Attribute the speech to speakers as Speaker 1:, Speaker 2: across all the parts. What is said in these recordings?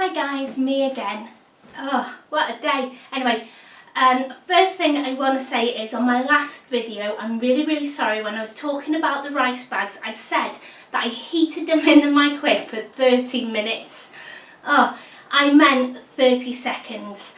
Speaker 1: Hi guys, me again. Oh, what a day. Anyway, first thing I want to say is on my last video, I'm really sorry. When I was talking about the rice bags, I said that I heated them in the microwave for 30 minutes. Oh, I meant 30 seconds.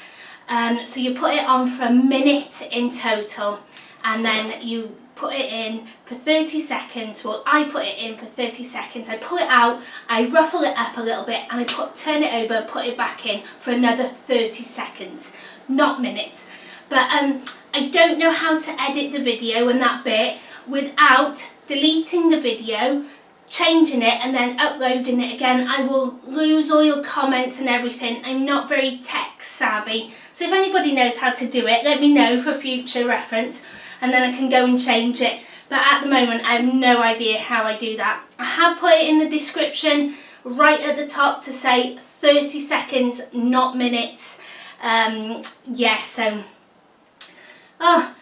Speaker 1: So you put it on for a minute in total, and then you put it in for 30 seconds. Well, I put it in for 30 seconds. I pull it out, I ruffle it up a little bit, and I turn it over, put it back in for another 30 seconds, not minutes. But I don't know how to edit the video and that bit without deleting the video, changing it and then uploading it again. I will lose all your comments and everything. I'm not very tech savvy. So if anybody knows how to do it, let me know for future reference, and then I can go and change it. But at the moment, I have no idea how I do that. I have put it in the description right at the top to say 30 seconds, not minutes.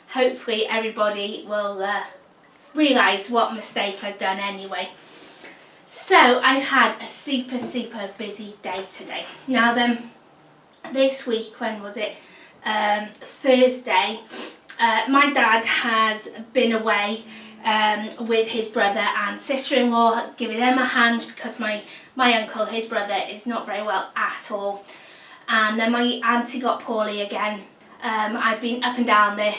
Speaker 1: Hopefully everybody will realise what mistake I've done anyway. So I've had a super busy day today. Now then, this week, when was it? Thursday. My dad has been away with his brother and sister-in-law, giving them a hand because my uncle, his brother, is not very well at all. And then my auntie got poorly again. I've been up and down there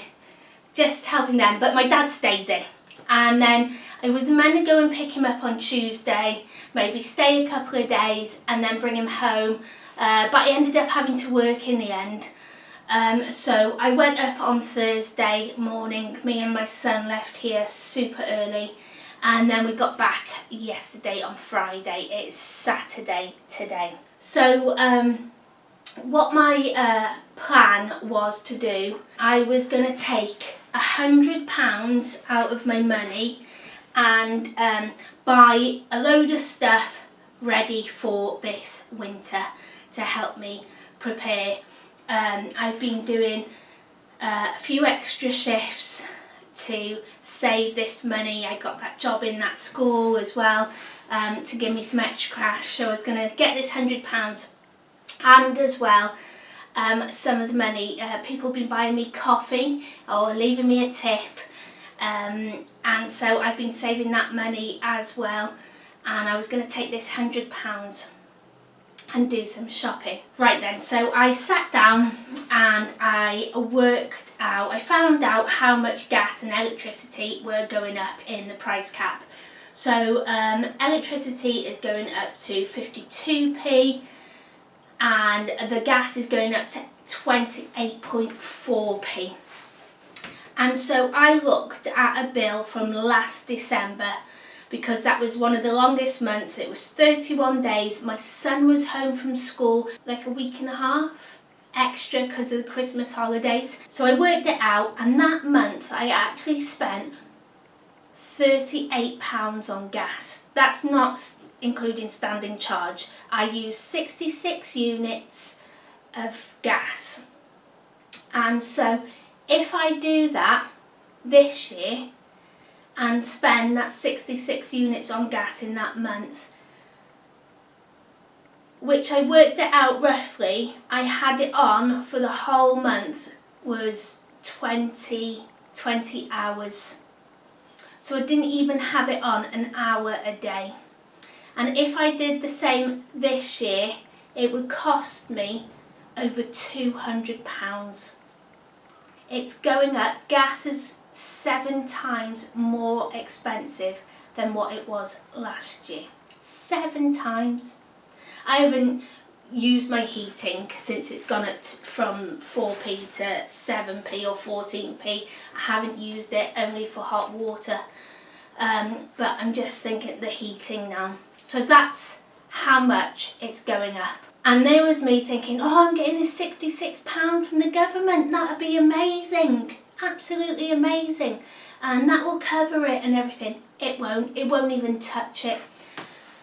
Speaker 1: just helping them, but my dad stayed there. And then I was meant to go and pick him up on Tuesday, maybe stay a couple of days and then bring him home. But I ended up having to work in the end. So I went up on Thursday morning. Me and my son left here super early, and then we got back yesterday on Friday. It's Saturday today. So what my plan was to do, I was going to take £100 out of my money and buy a load of stuff ready for this winter to help me prepare. I've been doing a few extra shifts to save this money. I got that job in that school as well to give me some extra cash. So I was going to get this £100, and as well some of the money. People have been buying me coffee or leaving me a tip, and so I've been saving that money as well. And I was going to take this £100 and do some shopping. Right then, so I sat down and I worked out, I found out how much gas and electricity were going up in the price cap. So electricity is going up to 52p and the gas is going up to 28.4p. And so I looked at a bill from last December, because that was one of the longest months. It was 31 days. My son was home from school like a week and a half extra because of the Christmas holidays. So I worked it out, and that month I actually spent £38 on gas. That's not including standing charge. I used 66 units of gas. And so if I do that this year and spend that 66 units on gas in that month, which I worked it out roughly, I had it on for the whole month was 20 hours. So I didn't even have it on an hour a day. And if I did the same this year, it would cost me over £200. It's going up. Gas is 7 times more expensive than what it was last year. 7 times. I haven't used my heating since it's gone up from 4p to 7p or 14p. I haven't used it, only for hot water. But I'm just thinking the heating now. So that's how much it's going up. And there was me thinking, oh, I'm getting this £66 from the government. That'd be amazing. Absolutely amazing. And that will cover it and everything. It won't even touch it.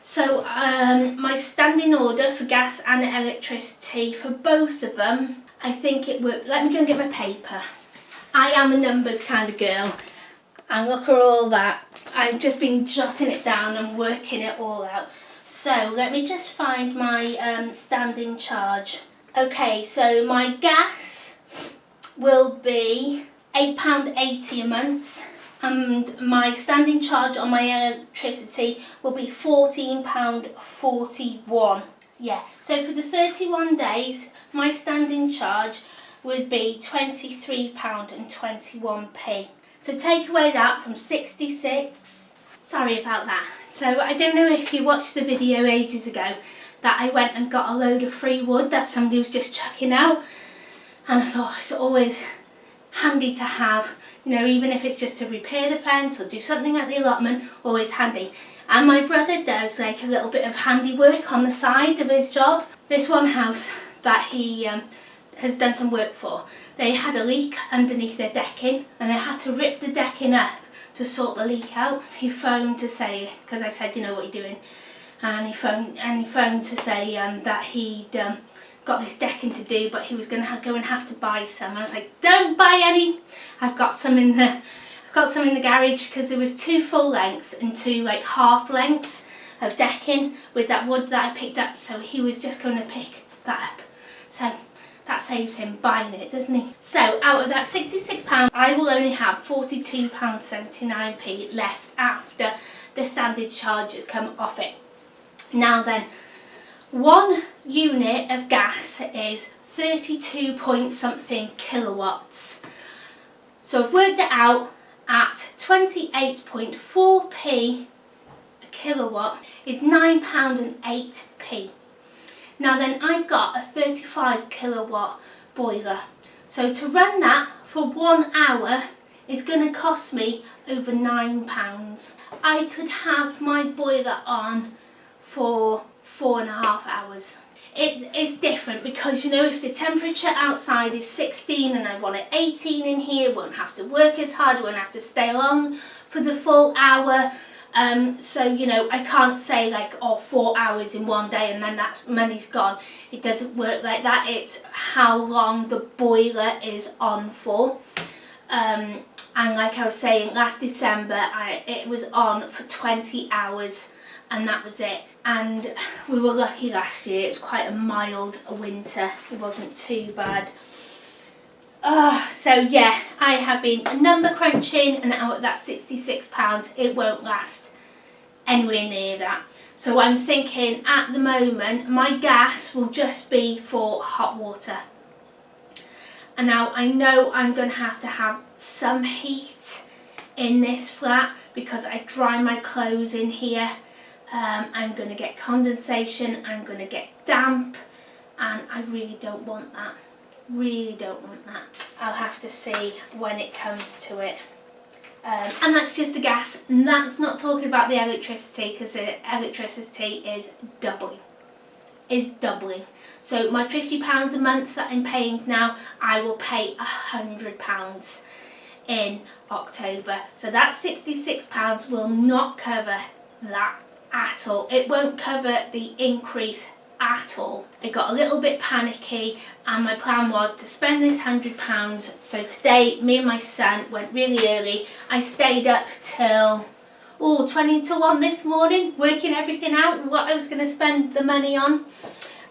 Speaker 1: So my standing order for gas and electricity for both of them, I think it worked. Let me go and get my paper. I am a numbers kind of girl, and look at all that. I've just been jotting it down and working it all out. So let me just find my standing charge. Okay, so my gas will be £8.80 a month, and my standing charge on my electricity will be £14.41. Yeah, so for the 31 days, my standing charge would be £23.21. So take away that from 66. Sorry about that. So I don't know if you watched the video ages ago that I went and got a load of free wood that somebody was just chucking out, and I thought it's always handy to have, you know, even if it's just to repair the fence or do something at the allotment, always handy. And my brother does like a little bit of handiwork on the side of his job. This one house that he has done some work for, they had a leak underneath their decking and they had to rip the decking up to sort the leak out. He phoned to say, because I said, you know what you're doing, and he phoned to say that he'd got this decking to do, but he was going to go and have to buy some. I was like, don't buy any. I've got some in the garage, because there was 2 full lengths and 2 like half lengths of decking with that wood that I picked up. So he was just going to pick that up. So that saves him buying it, doesn't he? So out of that £66, I will only have £42.79 left after the standard charges come off it. Now then, 1 unit of gas is 32 point something kilowatts. So I've worked it out at 28.4p a kilowatt is £9.08. Now then, I've got a 35 kilowatt boiler. So to run that for 1 hour is going to cost me over £9. I could have my boiler on for 4.5 hours. It's different because, you know, if the temperature outside is 16 and I want it 18 in here, won't have to work as hard, won't have to stay along for the full hour. So, you know, I can't say like, oh, 4 hours in one day and then that money's gone. It doesn't work like that. It's how long the boiler is on for. And like I was saying, last December, it was on for 20 hours. And that was it. And we were lucky last year. It was quite a mild winter. It wasn't too bad. So yeah, I have been number crunching, and out of that £66, it won't last anywhere near that. So I'm thinking at the moment, my gas will just be for hot water. And now I know I'm going to have some heat in this flat because I dry my clothes in here. I'm going to get condensation, I'm going to get damp, and I really don't want that. Really don't want that. I'll have to see when it comes to it. And that's just the gas, and that's not talking about the electricity, because the electricity is doubling. So my £50 a month that I'm paying now, I will pay £100 in October. So that £66 will not cover that at all. It won't cover the increase at all. I got a little bit panicky, and my plan was to spend this £100. So today, me and my son went really early. I stayed up till 20 to 1 this morning, working everything out, what I was going to spend the money on.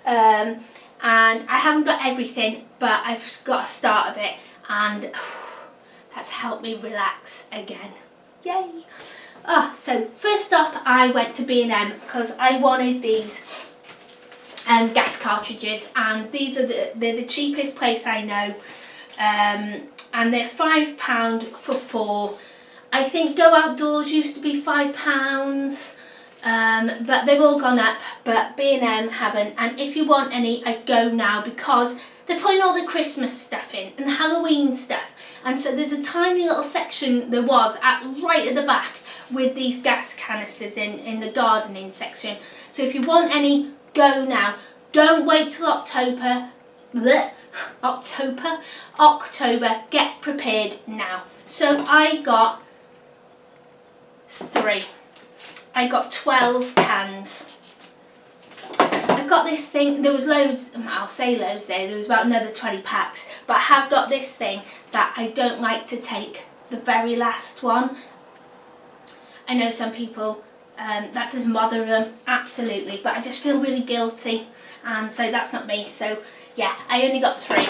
Speaker 1: And I haven't got everything, but I've got a start of it, and that's helped me relax again. Yay! So first up, I went to B&M because I wanted these gas cartridges, and they're the cheapest place I know, and they're £5 for 4. I think Go Outdoors used to be £5, but they've all gone up, but B&M haven't. And if you want any, I'd go now because they're putting all the Christmas stuff in and Halloween stuff, and so there's a tiny little section right at the back with these gas canisters in the gardening section. So if you want any, go now. Don't wait till October. Get prepared now. So I got 3. I got 12 cans. I've got this thing, there was loads, I'll say loads there was about another 20 packs, but I have got this thing that I don't like to take the very last one. I know some people That doesn't bother them, absolutely, but I just feel really guilty, and so that's not me. So yeah, I only got 3.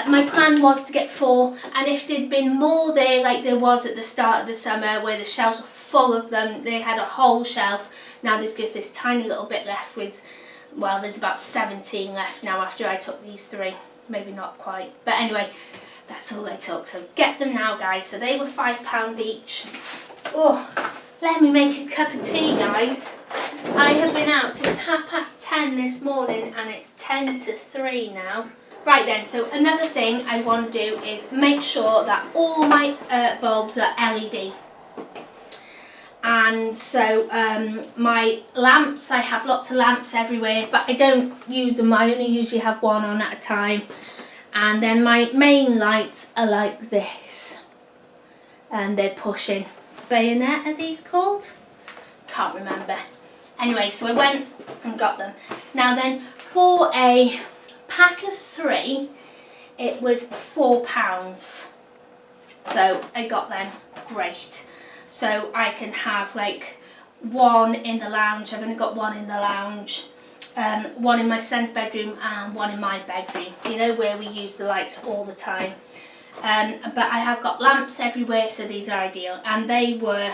Speaker 1: My plan was to get 4, and if there'd been more there like there was at the start of the summer where the shelves were full of them, they had a whole shelf. Now there's just this tiny little bit left with, well, there's about 17 left now after I took these 3. Maybe not quite, but anyway, that's all I took. So get them now, guys. So they were £5 each. Oh, let me make a cup of tea, guys. I have been out since 10:30 this morning and it's 10 to 3 now. Right then, so another thing I want to do is make sure that all my bulbs are LED. And so my lamps, I have lots of lamps everywhere, but I don't use them. I only usually have one on at a time. And then my main lights are like this. And they're pushing. Bayonet, are these called? Can't remember. Anyway, so I went and got them. Now then, for a pack of 3, it was £4. So I got them. Great. So I can have like 1 in the lounge. I've only got 1 in the lounge. 1 in my son's bedroom and 1 in my bedroom. You know, where we use the lights all the time. But I have got lamps everywhere, so these are ideal. And they were,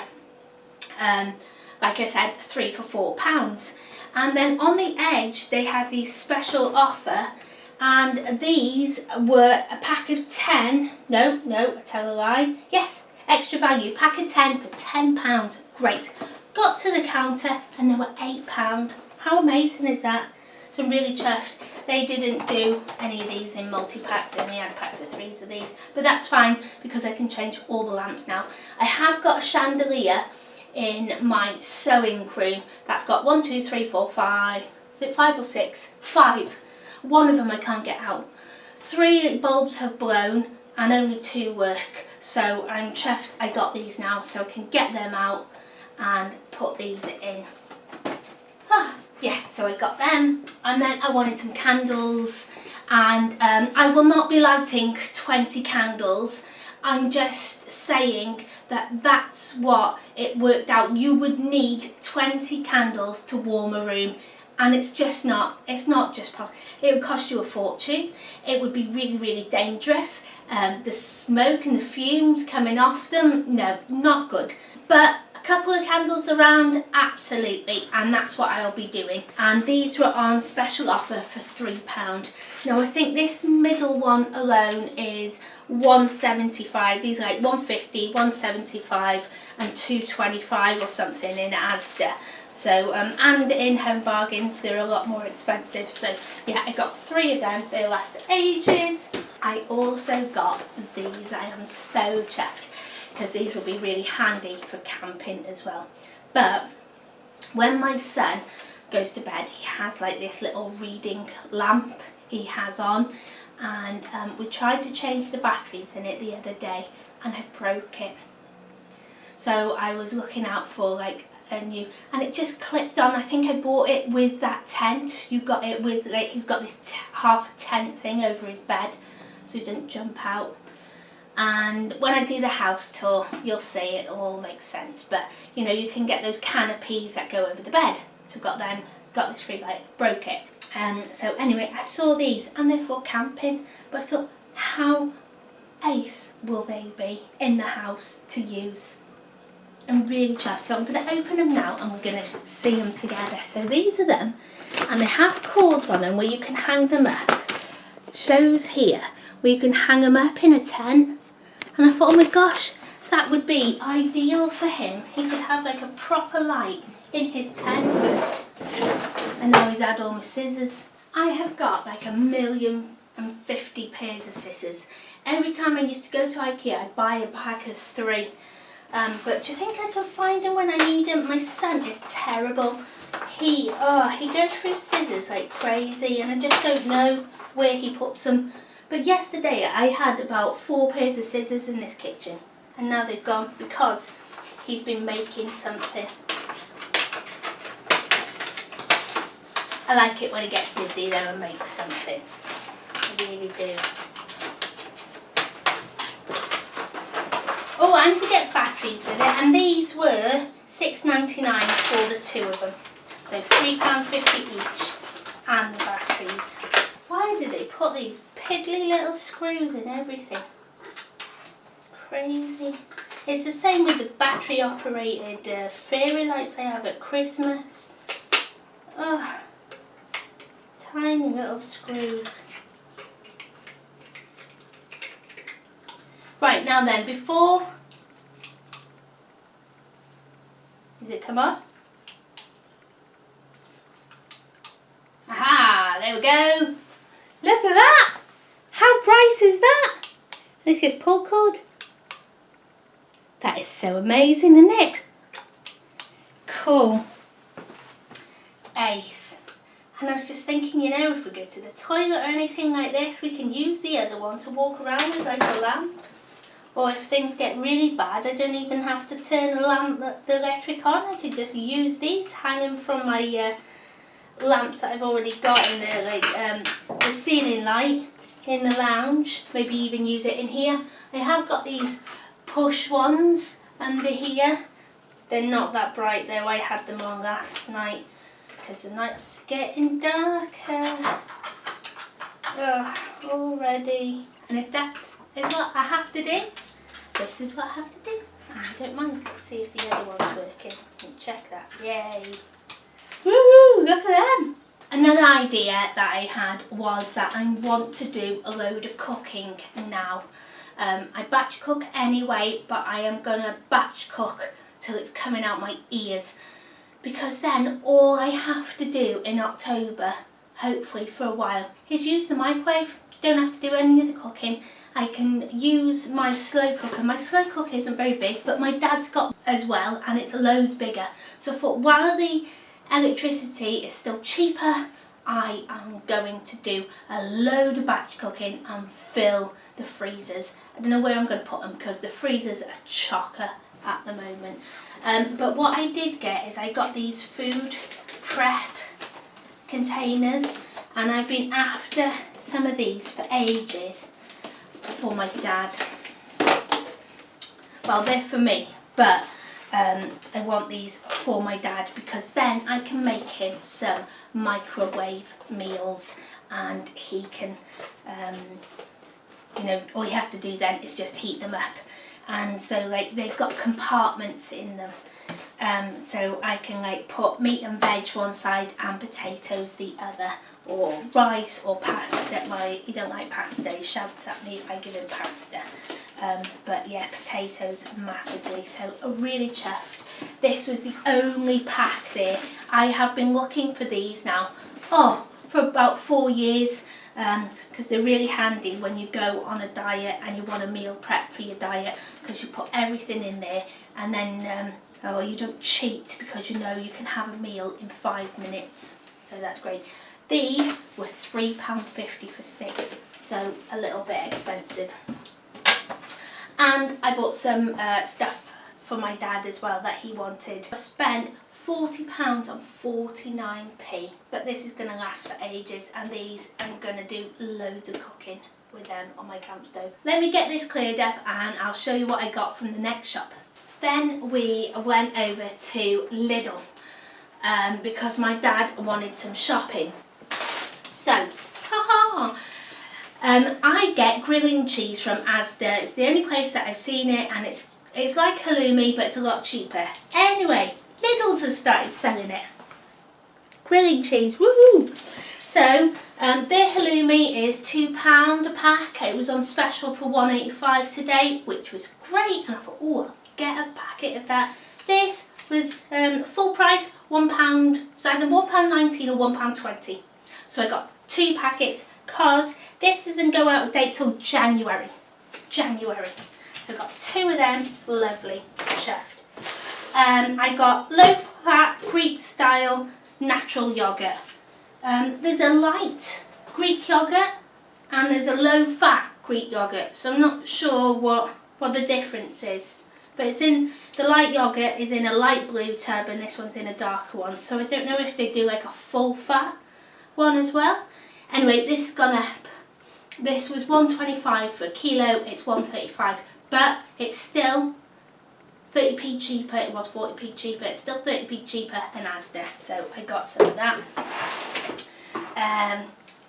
Speaker 1: like I said, 3 for £4. And then on the edge, they had this special offer. And these were a pack of 10. No, I tell a lie. Yes, extra value. Pack of 10 for £10. Great. Got to the counter and they were £8. How amazing is that? So I'm really chuffed. They didn't do any of these in multi-packs, they only had packs of 3s of these. But that's fine because I can change all the lamps now. I have got a chandelier in my sewing room that's got 1, 2, 3, 4, 5. Is it 5 or 6? 5. One of them I can't get out. 3 bulbs have blown and only 2 work. So I'm chuffed I got these now so I can get them out and put these in. Yeah, so I got them, and then I wanted some candles, and I will not be lighting 20 candles. I'm just saying that that's what it worked out. You would need 20 candles to warm a room, and it's not just possible. It would cost you a fortune. It would be really, really dangerous. The smoke and the fumes coming off them, no, not good. But a couple of candles around, absolutely, and that's what I'll be doing. And these were on special offer for £3. Now I think this middle one alone is £1.75. These are like £1.50, £1.75 and £2.25 or something in Asda. So and in Home Bargains they're a lot more expensive. So yeah, I got 3 of them. They last ages. I also got these. I am so chuffed, because these will be really handy for camping as well. But when my son goes to bed, he has like this little reading lamp he has on, and we tried to change the batteries in it the other day and I broke it. So I was looking out for like a new, and it just clipped on. I think I bought it with that tent. You got it with, like, he's got this half tent thing over his bed so he didn't jump out. And when I do the house tour, you'll see it all makes sense. But you know, you can get those canopies that go over the bed. So I've got them, got this free light, broke it. So anyway, I saw these and they're for camping, but I thought, how ace will they be in the house to use? I'm really chuffed. So I'm going to open them now and we're going to see them together. So these are them, and they have cords on them where you can hang them up. Shows here where you can hang them up in a tent. And I thought, oh my gosh, that would be ideal for him. He could have like a proper light in his tent. And now he's had all my scissors. I have got like 1,050 pairs of scissors. Every time I used to go to IKEA, I'd buy a pack of 3. But do you think I can find them when I need them? My son is terrible. He goes through scissors like crazy, and I just don't know where he puts them. But yesterday I had about 4 pairs of scissors in this kitchen, and now they've gone because he's been making something. I like it when he gets busy though and makes something. I really do. Oh, I'm to get batteries with it, and these were £6.99 for the two of them. So £3.50 each, and the batteries. Why did they put these piddly little screws in everything? Crazy. It's the same with the battery operated fairy lights I have at Christmas. Oh, tiny little screws. Right, now then, before... Does it come off? Aha, there we go. Look at that. How bright is that? Let's just pull cord. That is so amazing, isn't it? Cool. Ace. And I was just thinking, you know, if we go to the toilet or anything like this, we can use the other one to walk around with, like a lamp. Or if things get really bad, I don't even have to turn the electric on. I could just use these hanging from my lamps that I've already got in there, like the ceiling light in the lounge. Maybe even use it in here. I have got these push ones under here. They're not that bright though. I had them on last night because the night's getting darker. Oh, already. And if that's what I have to do, this is what I have to do. I don't mind. Let's see if the other one's working. Check that. Yay. Woohoo! Look at them. Another idea that I had was that I want to do a load of cooking now. I batch cook anyway, but I am going to batch cook till it's coming out my ears. Because then all I have to do in October, hopefully for a while, is use the microwave. Don't have to do any of the cooking. I can use my slow cooker. My slow cooker isn't very big, but my dad's got as well, and it's loads bigger. So I thought, while the electricity is still cheaper, I am going to do a load of batch cooking and fill the freezers. I don't know where I'm going to put them because the freezers are chocker at the moment. But what I did get is I got these food prep containers, and I've been after some of these for ages for my dad. Well, they're for me, but I want these for my dad because then I can make him some microwave meals, and he can, you know, all he has to do then is just heat them up. And so like they've got compartments in them, so I can like put meat and veg one side and potatoes the other, or rice or pasta. Well, he don't like pasta, he shouts at me if I give him pasta. But yeah, potatoes massively, so I'm really chuffed. This was the only pack there. I have been looking for these now, for about 4 years, because they're really handy when you go on a diet and you want a meal prep for your diet, because you put everything in there, and then you don't cheat because you know you can have a meal in 5 minutes. So that's great. These were £3.50 for 6, so a little bit expensive. And I bought some stuff for my dad as well that he wanted. I spent £40 on 49p, but this is going to last for ages, and these I'm going to do loads of cooking with them on my camp stove. Let me get this cleared up and I'll show you what I got from the next shop. Then we went over to Lidl because my dad wanted some shopping. So, I get grilling cheese from Asda. It's the only place that I've seen it, and it's like halloumi, but it's a lot cheaper. Anyway, Lidl's have started selling it. Grilling cheese, woohoo! So, their halloumi is £2 a pack. It was on special for £1.85 today, which was great. And I thought, I'll get a packet of that. This was full price, £1. It was either £1.19 or £1.20. So I got 2 packets because this doesn't go out of date till January. So I got 2 of them, lovely, chuffed. I got low-fat Greek style natural yoghurt. There's a light Greek yoghurt and there's a low-fat Greek yoghurt. So I'm not sure what the difference is. But it's in, the light yoghurt is in a light blue tub and this one's in a darker one. So I don't know if they do like a full fat one as well. Anyway, this has gone up. This was £1.25 for a kilo, it's £1.35, but it's still 30p cheaper, it was 40p cheaper, it's still 30p cheaper than Asda, so I got some of that.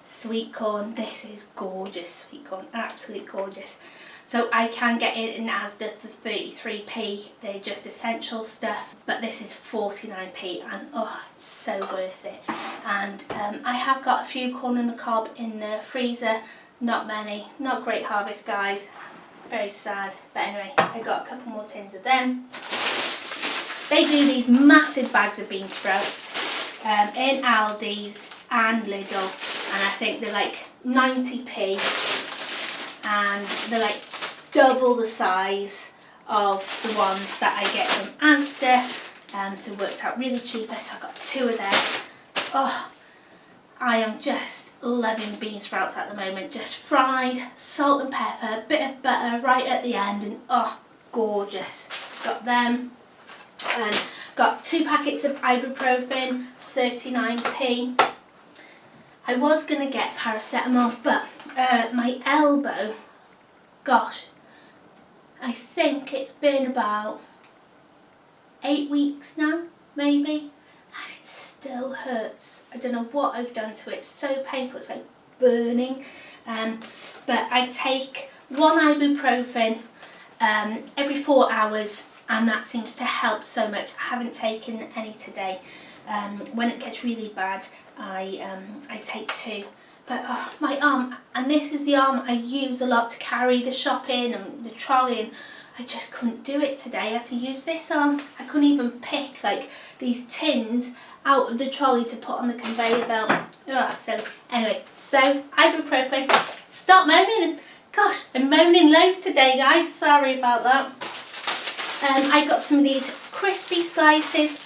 Speaker 1: Sweet corn, this is gorgeous, sweet corn, absolutely gorgeous. So I can get it in Asda to 33p, they're just essential stuff, but this is 49p, and oh, it's so worth it. And I have got a few corn on the cob in the freezer, not many, not great harvest, guys, very sad, but anyway, I got a couple more tins of them. They do these massive bags of bean sprouts in Aldi's and Lidl, and I think they're like 90p, and they're like double the size of the ones that I get from Asda, so it works out really cheaper, so I got 2 of them. Oh, I am just loving bean sprouts at the moment, just fried, salt and pepper, a bit of butter right at the end, and oh, gorgeous. Got them, and got 2 packets of ibuprofen, 39p. I was going to get paracetamol, but my elbow, gosh, I think it's been about 8 weeks now, maybe, and it still hurts. I don't know what I've done to it. It's so painful, it's like burning. But I take 1 ibuprofen every 4 hours, and that seems to help so much. I haven't taken any today. When it gets really bad, I take 2. But oh, my arm, and this is the arm I use a lot to carry the shopping and the trolley, and I just couldn't do it today. I had to use this arm. I couldn't even pick like these tins out of the trolley to put on the conveyor belt. Oh, so anyway, so ibuprofen. Stop moaning. Gosh, I'm moaning loads today, guys. Sorry about that. I got some of these crispy slices.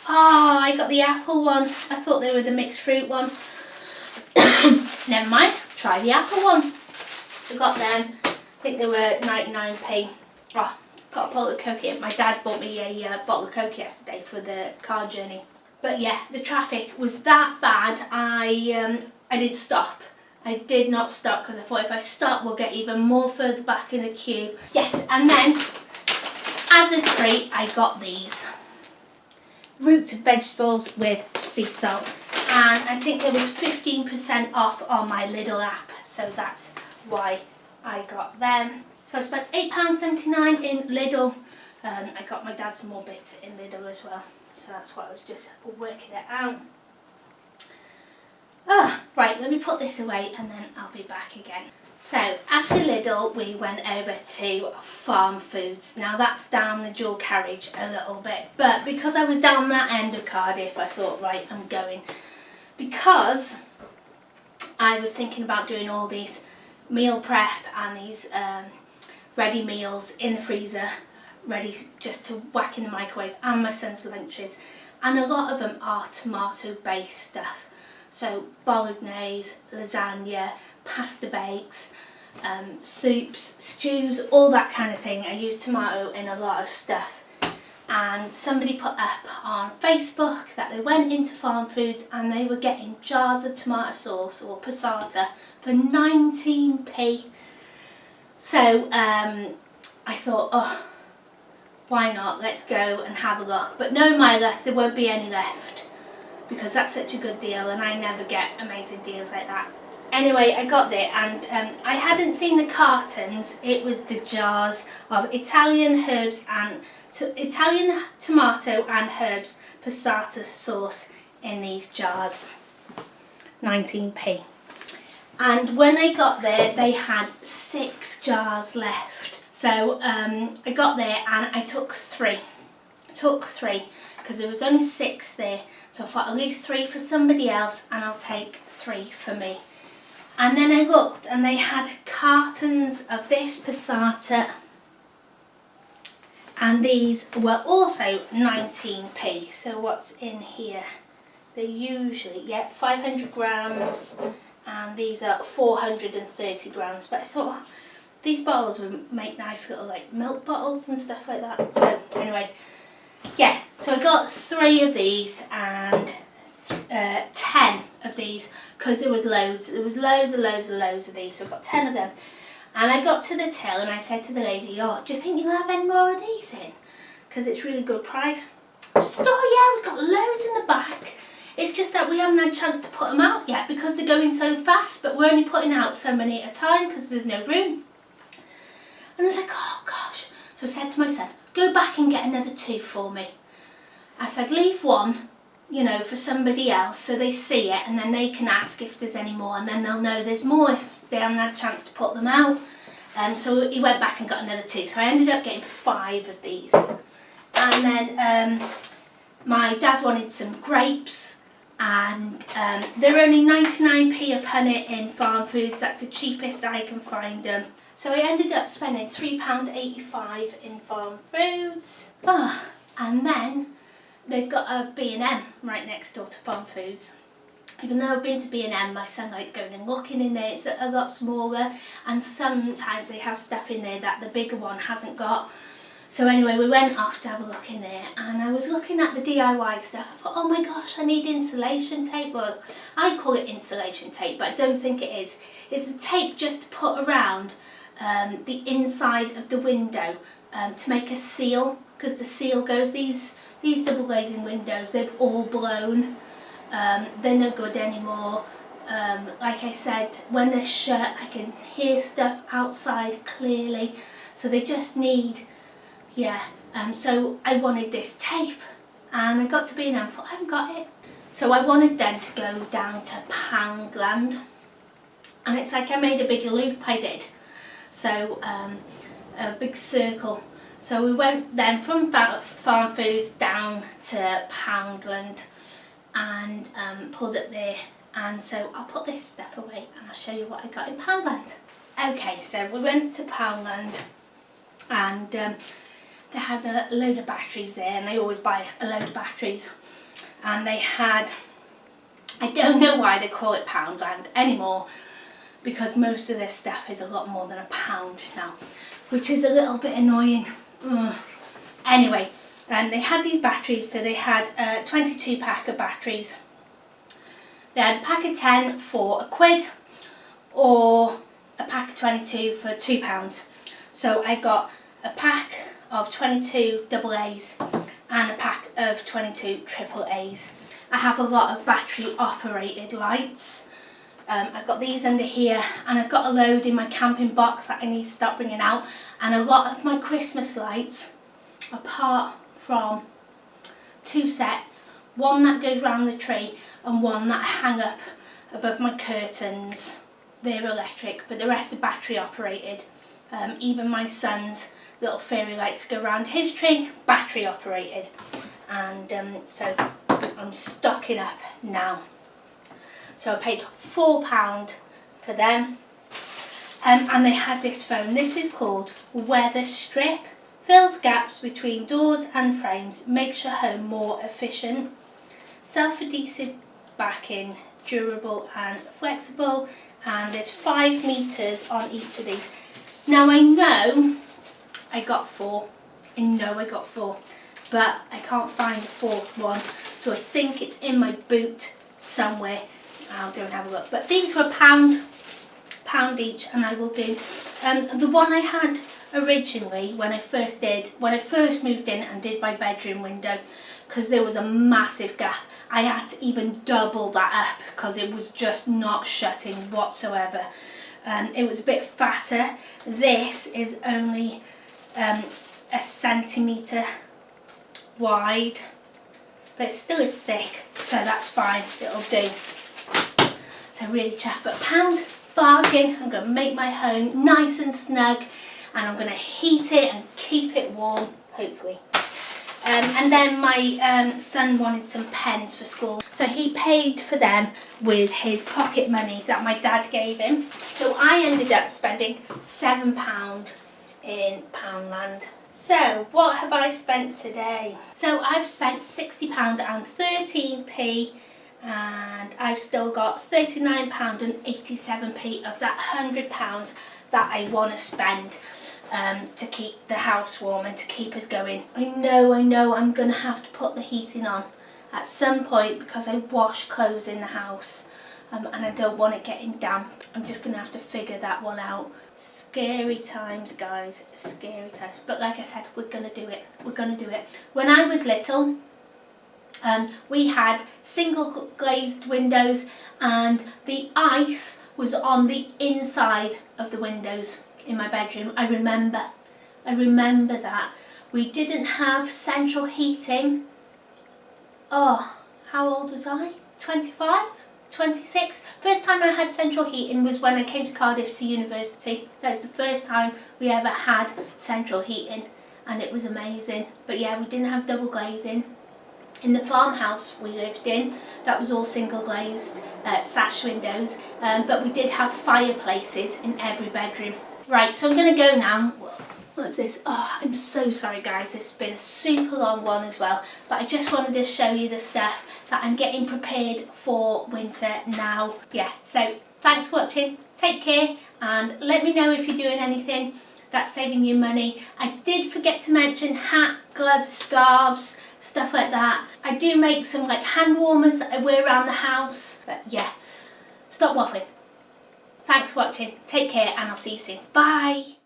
Speaker 1: Oh, I got the apple one. I thought they were the mixed fruit one. Never mind, try the apple one. So got them, I think they were 99p. Oh, got a bottle of Coke here. My dad bought me a bottle of Coke yesterday for the car journey. But yeah, the traffic was that bad, I didn't stop. I did not stop because I thought if I stop we'll get even more further back in the queue. Yes, and then as a treat I got these root vegetables with sea salt. And I think there was 15% off on my Lidl app, so that's why I got them. So I spent £8.79 in Lidl. I got my dad some more bits in Lidl as well, so that's why I was just working it out. Right, let me put this away and then I'll be back again. So after Lidl we went over to Farm Foods. Now that's down the dual carriage a little bit, but because I was down that end of Cardiff I thought, right, I'm going. Because I was thinking about doing all these meal prep and these ready meals in the freezer, ready just to whack in the microwave, and my son's lunches, and a lot of them are tomato based stuff, so bolognese, lasagna, pasta bakes, soups, stews, all that kind of thing. I use tomato in a lot of stuff. And somebody put up on Facebook that they went into Farm Foods and they were getting jars of tomato sauce or passata for 19p. So I thought, oh, why not? Let's go and have a look. But no, my luck, there won't be any left because that's such a good deal and I never get amazing deals like that. Anyway, I got there and I hadn't seen the cartons. It was the jars of Italian herbs and Italian tomato and herbs passata sauce in these jars, 19p. And when I got there, they had 6 jars left. So I got there and I took 3. Because there was only 6 there. So I thought I'll leave 3 for somebody else and I'll take 3 for me. And then I looked and they had cartons of this passata, and these were also 19p. So what's in here? They usually, 500 grams, and these are 430 grams. But I thought, oh, these bottles would make nice little like milk bottles and stuff like that. So anyway, yeah, so I got 3 of these and 10 of these because there was loads. There was loads of these, so I got 10 of them. And I got to the till and I said to the lady, oh, do you think you'll have any more of these in? because it's really good price. Just thought, yeah, we've got loads in the back. It's just that we haven't had a chance to put them out yet because they're going so fast, but we're only putting out so many at a time because there's no room. And I was like, oh gosh. So I said to my son, go back and get another 2 for me. I said, leave one, you know, for somebody else so they see it and then they can ask if there's any more and then they'll know there's more if they haven't had a chance to put them out. So he went back and got another 2. So I ended up getting 5 of these. And then my dad wanted some grapes. And they're only 99p a punnet in farm foods. That's the cheapest I can find them. So I ended up spending £3.85 in farm foods. Oh, and then they've got a B&M right next door to farm foods. Even though I've been to B&M, my son likes going and looking in there. It's a lot smaller, and sometimes they have stuff in there that the bigger one hasn't got. So anyway, we went off to have a look in there, and I was looking at the DIY stuff. I thought, oh my gosh, I need insulation tape. Well, I call it insulation tape, but I don't think it is. It's the tape just to put around the inside of the window to make a seal, because the seal goes, these double glazing windows, they've all blown. They're no good anymore. Like I said, when they're shut, I can hear stuff outside clearly. So they just need, so I wanted this tape, and I got to B&M and thought, I haven't got it. So I wanted then to go down to Poundland, and it's like I made a big loop, I did. So a big circle. So we went then from farm foods down to Poundland and pulled up there, and so I'll put this stuff away and I'll show you what I got in Poundland. Okay, so we went to Poundland, and they had a load of batteries there, and they always buy a load of batteries, and they had, I don't know why they call it Poundland anymore, because most of this stuff is a lot more than £1 now, which is a little bit annoying. Ugh. Anyway, they had these batteries, so they had a 22 pack of batteries. They had a pack of 10 for £1 or a pack of 22 for £2. So I got a pack of 22 AA's and a pack of 22 AA's. I have a lot of battery operated lights. I've got these under here, and I've got a load in my camping box that I need to start bringing out, and a lot of my Christmas lights, apart from 2 sets, one that goes round the tree and one that I hang up above my curtains. They're electric, but the rest are battery operated. Even my son's little fairy lights go around his tree, battery operated. And so I'm stocking up now. So I paid £4 for them. And they had this foam. This is called Weather Strip. Fills gaps between doors and frames, makes your home more efficient. Self-adhesive backing, durable and flexible. And there's 5 metres on each of these. Now I know I got 4. I know I got 4. But I can't find the 4th one. So I think it's in my boot somewhere. I'll go and have a look. But these were £1 each, and I will do. The one I had originally when I first moved in and did my bedroom window, because there was a massive gap. I had to even double that up because it was just not shutting whatsoever. It was a bit fatter. This is only a centimetre wide, but it still is thick, so that's fine, it'll do. So really chuffed, but £1 bargain. I'm going to make my home nice and snug, and I'm going to heat it and keep it warm, hopefully. And then my son wanted some pens for school, so he paid for them with his pocket money that my dad gave him. So I ended up spending £7 in Poundland. So what have I spent today? So I've spent £60 and 13p, and I've still got £39 and 87p of that £100 that I want to spend to keep the house warm and to keep us going. I know I'm going to have to put the heating on at some point because I wash clothes in the house. and I don't want it getting damp. I'm just going to have to figure that one out. Scary times, guys, scary times. But like I said, we're going to do it. We're going to do it. When I was little, we had single glazed windows, and the ice was on the inside of the windows in my bedroom. I remember that. We didn't have central heating. Oh, how old was I? 25? 26? First time I had central heating was when I came to Cardiff to university. That's the first time we ever had central heating, and it was amazing. But yeah, we didn't have double glazing. In the farmhouse we lived in, that was all single glazed sash windows, but we did have fireplaces in every bedroom. Right, so I'm going to go now. What's this? Oh, I'm so sorry guys, it's been a super long one as well, but I just wanted to show you the stuff that I'm getting prepared for winter now. Yeah, so thanks for watching, take care, and let me know if you're doing anything that's saving you money. I did forget to mention hat, gloves, scarves, stuff like that. I do make some like hand warmers that I wear around the house, but yeah, stop waffling. Thanks for watching, take care, and I'll see you soon. Bye!